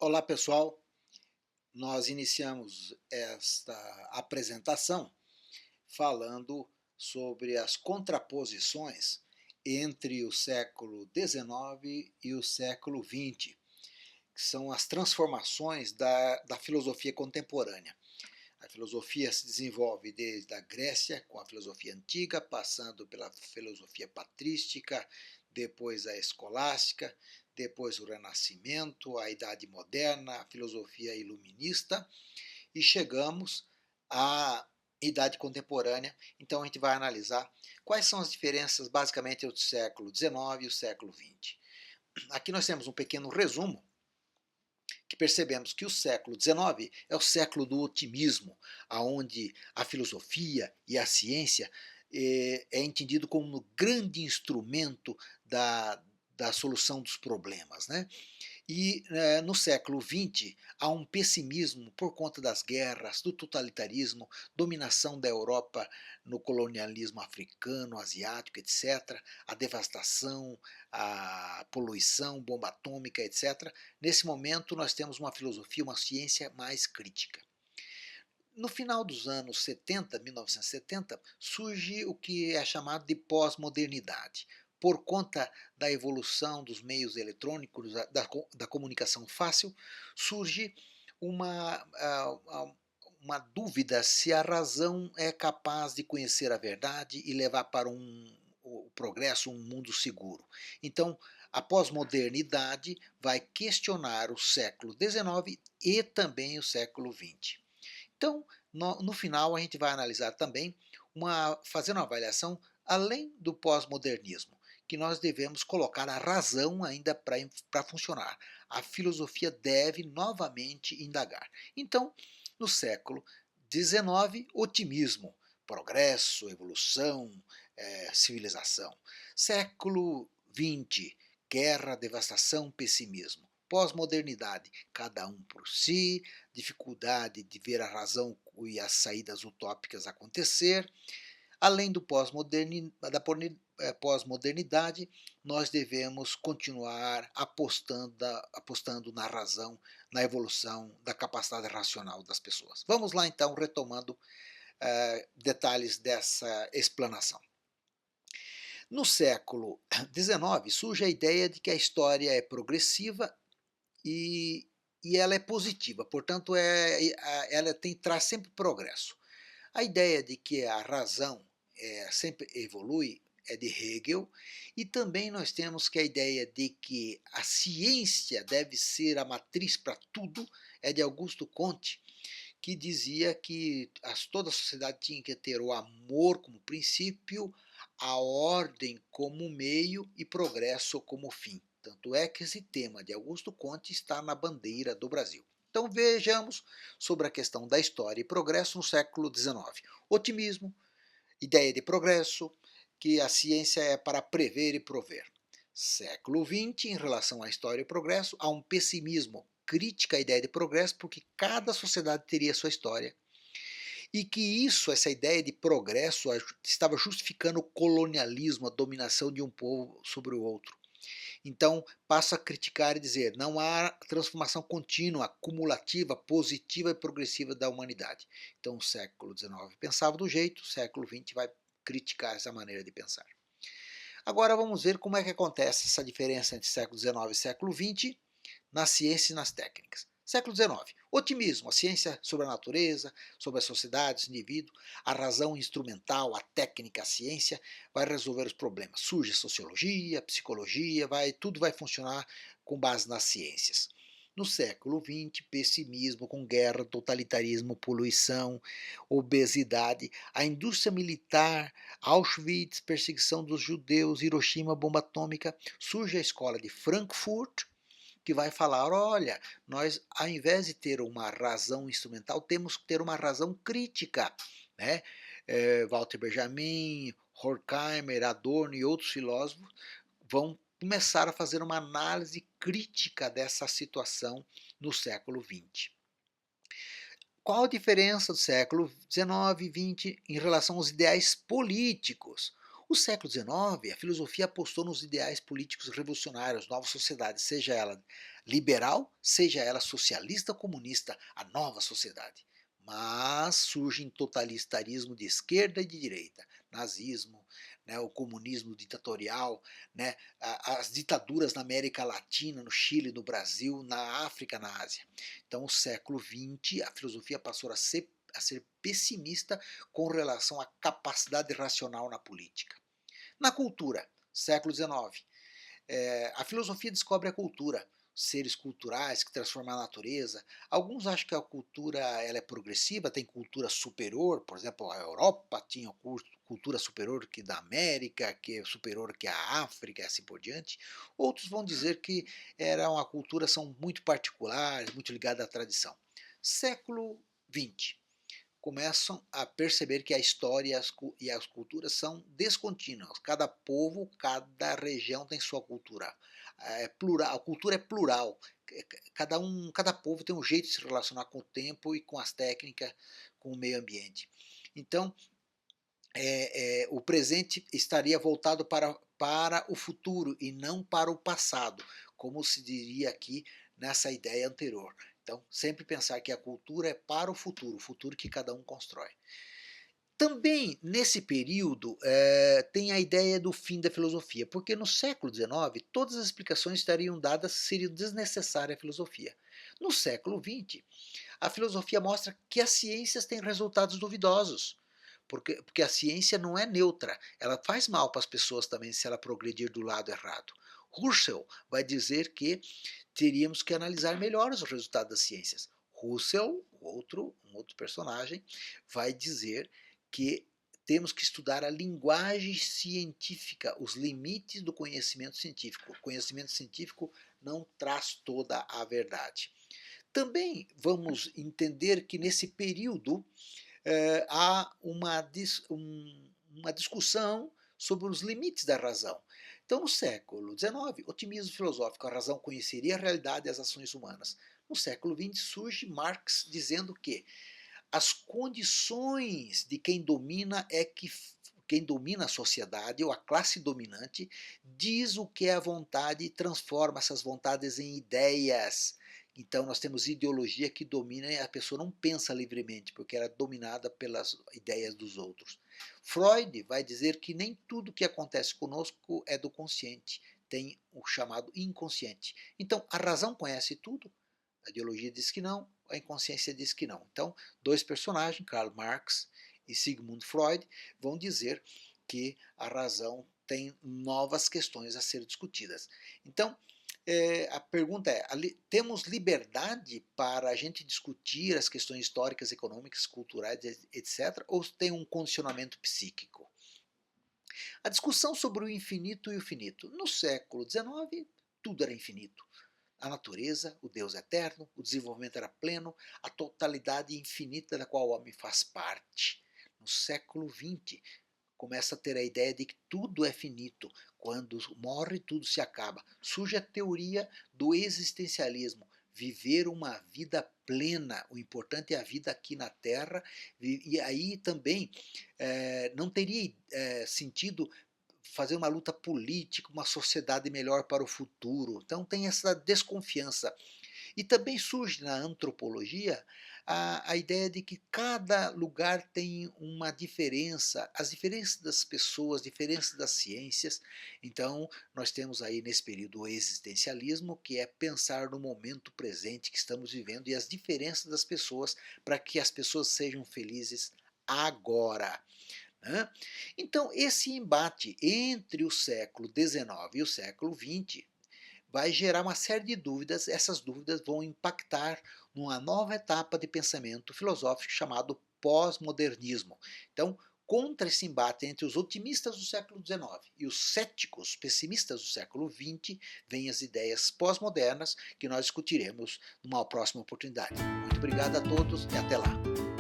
Olá pessoal, nós iniciamos esta apresentação falando sobre as contraposições entre o século XIX e o século XX, que são as transformações da filosofia contemporânea. A filosofia se desenvolve desde a Grécia, com a filosofia antiga, passando pela filosofia patrística, depois a escolástica, depois o Renascimento, a Idade Moderna, a filosofia iluminista, e chegamos à Idade Contemporânea. Então a gente vai analisar quais são as diferenças basicamente entre o século XIX e o século XX. Aqui nós temos um pequeno resumo que percebemos que o século XIX é o século do otimismo, aonde a filosofia e a ciência é entendido como um grande instrumento da solução dos problemas, né? E no século XX há um pessimismo por conta das guerras, do totalitarismo, dominação da Europa no colonialismo africano, asiático, etc., a devastação, a poluição, bomba atômica, etc. Nesse momento nós temos uma filosofia, uma ciência mais crítica. No final dos anos 70, 1970, surge o que é chamado de pós-modernidade. Por conta da evolução dos meios eletrônicos, da comunicação fácil, surge uma, uma dúvida se a razão é capaz de conhecer a verdade e levar para o progresso, um mundo seguro. Então, a pós-modernidade vai questionar o século XIX e também o século XX. Então, no final, a gente vai analisar também, fazendo uma avaliação além do pós-modernismo, que nós devemos colocar a razão ainda para funcionar. A filosofia deve novamente indagar. Então, no século XIX, otimismo, progresso, evolução, civilização. Século XX, guerra, devastação, pessimismo. Pós-modernidade, cada um por si, dificuldade de ver a razão e as saídas utópicas acontecer. Além da pós-modernidade, nós devemos continuar apostando na razão, na evolução da capacidade racional das pessoas. Vamos lá então, retomando detalhes dessa explanação. No século XIX surge a ideia de que a história é progressiva e, e ela é positiva, portanto ela traz sempre progresso. A ideia de que a razão sempre evolui é de Hegel, e também nós temos que a ideia de que a ciência deve ser a matriz para tudo é de Augusto Comte, que dizia que toda a sociedade tinha que ter o amor como princípio, a ordem como meio e progresso como fim. Tanto é que esse tema de Augusto Comte está na bandeira do Brasil. Então vejamos sobre a questão da história e progresso no século XIX. Otimismo, ideia de progresso, que a ciência é para prever e prover. Século XX, em relação à história e progresso, há um pessimismo, crítica à ideia de progresso, porque cada sociedade teria sua história. E que essa ideia de progresso, estava justificando o colonialismo, a dominação de um povo sobre o outro. Então, passa a criticar e dizer, não há transformação contínua, cumulativa, positiva e progressiva da humanidade. Então, o século XIX pensava do jeito, o século XX vai criticar essa maneira de pensar. Agora vamos ver como é que acontece essa diferença entre século XIX e século XX na ciência e nas técnicas. Século XIX, otimismo, a ciência sobre a natureza, sobre a sociedade, o indivíduo, a razão instrumental, a técnica, a ciência vai resolver os problemas. Surge a sociologia, a psicologia, tudo vai funcionar com base nas ciências. No século XX, pessimismo com guerra, totalitarismo, poluição, obesidade, a indústria militar, Auschwitz, perseguição dos judeus, Hiroshima, bomba atômica, surge a escola de Frankfurt, que vai falar, olha, nós ao invés de ter uma razão instrumental, temos que ter uma razão crítica, né? Walter Benjamin, Horkheimer, Adorno e outros filósofos vão começar a fazer uma análise crítica dessa situação no século XX. Qual a diferença do século XIX e XX em relação aos ideais políticos? O século XIX, a filosofia apostou nos ideais políticos revolucionários, nova sociedade, seja ela liberal, seja ela socialista ou comunista, a nova sociedade. Mas surge totalitarismo de esquerda e de direita, nazismo, né, o comunismo ditatorial, né, as ditaduras na América Latina, no Chile, no Brasil, na África, na Ásia. Então, o século XX, a filosofia passou a ser pessimista com relação à capacidade racional na política. Na cultura, século XIX, a filosofia descobre a cultura, seres culturais que transformam a natureza. Alguns acham que a cultura ela é progressiva, tem cultura superior, por exemplo, a Europa tinha cultura superior que da América, que é superior que a África e assim por diante. Outros vão dizer que era uma cultura são muito particulares, muito ligada à tradição. Século XX, começam a perceber que a história e as culturas são descontínuas. Cada povo, cada região tem sua cultura. É plural, a cultura é plural. Cada povo tem um jeito de se relacionar com o tempo e com as técnicas, com o meio ambiente. Então, o presente estaria voltado para o futuro e não para o passado, como se diria aqui nessa ideia anterior. Então, sempre pensar que a cultura é para o futuro que cada um constrói. Também, nesse período, tem a ideia do fim da filosofia, porque no século XIX, todas as explicações estariam dadas, seria desnecessária a filosofia. No século XX, a filosofia mostra que as ciências têm resultados duvidosos, porque a ciência não é neutra, ela faz mal para as pessoas também se ela progredir do lado errado. Russell vai dizer que teríamos que analisar melhor os resultados das ciências. Russell, um outro personagem, vai dizer que temos que estudar a linguagem científica, os limites do conhecimento científico. O conhecimento científico não traz toda a verdade. Também vamos entender que nesse período há uma discussão sobre os limites da razão. Então, no século XIX, otimismo filosófico, a razão conheceria a realidade e as ações humanas. No século XX surge Marx dizendo que as condições de quem domina quem domina a sociedade ou a classe dominante diz o que é a vontade e transforma essas vontades em ideias. Então nós temos ideologia que domina e a pessoa não pensa livremente, porque ela é dominada pelas ideias dos outros. Freud vai dizer que nem tudo que acontece conosco é do consciente, tem o chamado inconsciente. Então a razão conhece tudo, a ideologia diz que não, a inconsciência diz que não. Então, dois personagens, Karl Marx e Sigmund Freud, vão dizer que a razão tem novas questões a ser discutidas. Então, a pergunta é: temos liberdade para a gente discutir as questões históricas, econômicas, culturais, etc., ou tem um condicionamento psíquico? A discussão sobre o infinito e o finito. No século XIX, tudo era infinito. A natureza, o Deus eterno, o desenvolvimento era pleno, a totalidade infinita da qual o homem faz parte. No século XX, começa a ter a ideia de que tudo é finito. Quando morre, tudo se acaba. Surge a teoria do existencialismo. Viver uma vida plena. O importante é a vida aqui na Terra. E aí também não teria sentido fazer uma luta política, uma sociedade melhor para o futuro. Então tem essa desconfiança. E também surge na antropologia a ideia de que cada lugar tem uma diferença, as diferenças das pessoas, diferenças das ciências. Então, nós temos aí nesse período o existencialismo, que é pensar no momento presente que estamos vivendo e as diferenças das pessoas para que as pessoas sejam felizes agora. Né? Então, esse embate entre o século XIX e o século XX vai gerar uma série de dúvidas. Essas dúvidas vão impactar numa nova etapa de pensamento filosófico chamado pós-modernismo. Então, contra esse embate entre os otimistas do século XIX e os céticos, pessimistas do século XX, vêm as ideias pós-modernas que nós discutiremos numa próxima oportunidade. Muito obrigado a todos e até lá.